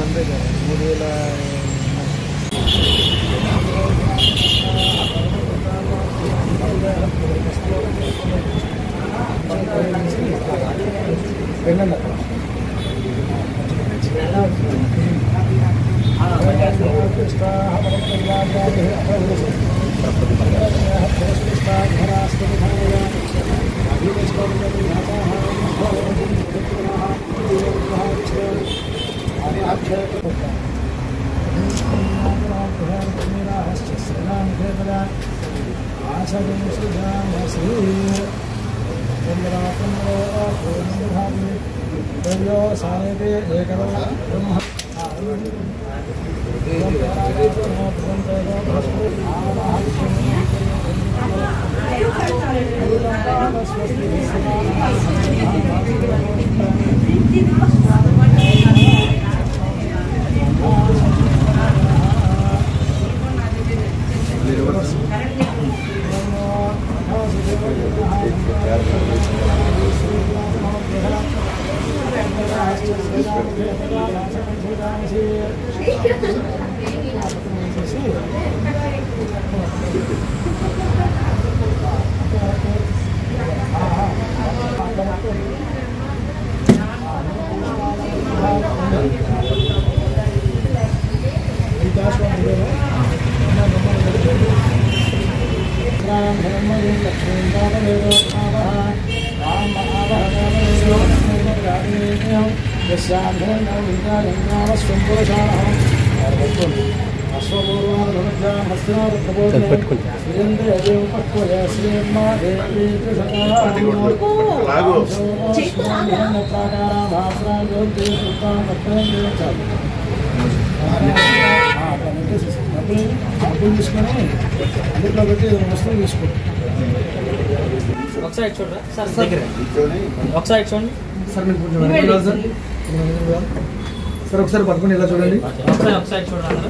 అంతే కదా 3000 వెళ్ళండి తీసుకొని అందులో పెట్టి వస్తువులు తీసుకోండి. ఒకసారి చూడరా సార్ ఒకసారి చూడండి సార్ మీకు సార్ ఒకసారి పట్టుకుని ఇలా చూడండి. ఒకసారి చూడండి.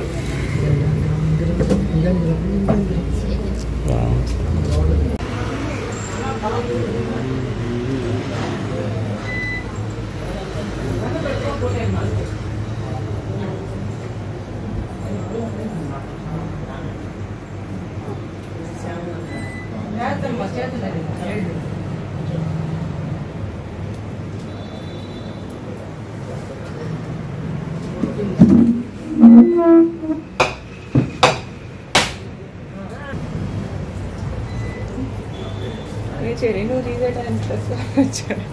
చెరీను రీజేయడానికి వచ్చాడు.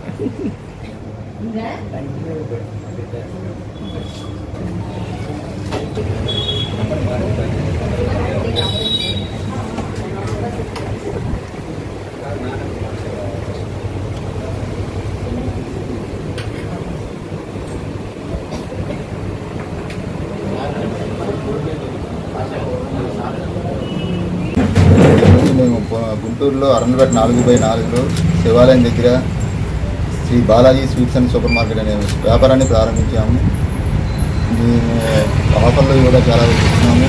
మేము గుంటూరులో అరణ్యపేట 4/4లో శివాలయం దగ్గర Shri Balaji sweets and supermarket అనే వ్యాపారాన్ని ప్రారంభించాము. మేము ఆఫర్లు కూడా చాలా ఇస్తున్నాము.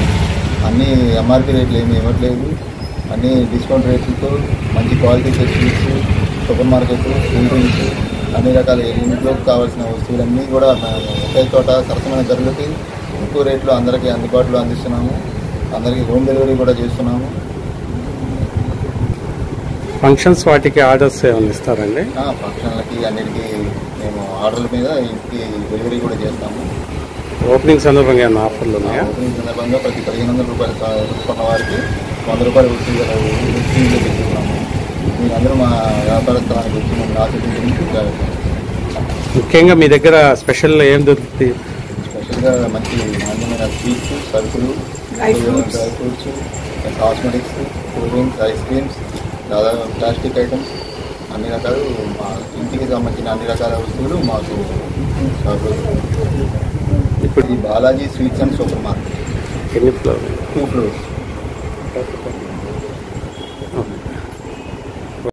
అన్నీ ఎంఆర్పి రేట్లు ఏమీ ఇవ్వట్లేదు. అన్నీ డిస్కౌంట్ రేట్లతో మంచి quality sweets, super market, cool drinks, అన్ని రకాల ఇంట్లోకి కావాల్సిన వస్తువులన్నీ కూడా ఒకే చోట సరసమైన ధరలకి ఎక్కువ రేట్లు అందరికీ అందుబాటులో అందిస్తున్నాము. అందరికీ హోమ్ డెలివరీ కూడా చేస్తున్నాము. ఫంక్షన్స్ వాటికి ఆర్డర్స్ ఏమైనా ఇస్తారండి? ఫంక్షన్లకి అన్నిటికీ మేము ఆర్డర్ల మీద ఇంటికి డెలివరీ కూడా చేస్తాము. ఓపెనింగ్ సందర్భంగా ఏమైనా ఆఫర్లు ఉన్నాయా? ఓపెనింగ్ సందర్భంగా ప్రతి 1500 రూపాయలు కొన్న వారికి 100 రూపాయలు ఉచితంగా తెచ్చుకున్నాము. మీరందరూ మా వ్యాపార స్థలానికి వచ్చి మేము ఆశించి ముఖ్యంగా మీ దగ్గర స్పెషల్ ఏం దొరుకుతుంది? స్పెషల్గా మంచి నాణ్యమైన స్వీట్స్, సరుకులు, dry fruits, cosmetics, cool drinks, ice creams, దాదాపు ప్లాస్టిక్ ఐటమ్స్, అన్ని రకాలు మా ఇంటికి సంబంధించిన అన్ని రకాల వస్తువులు మాకు ఇప్పుడు ఈ Balaji sweets and super market 2 floors.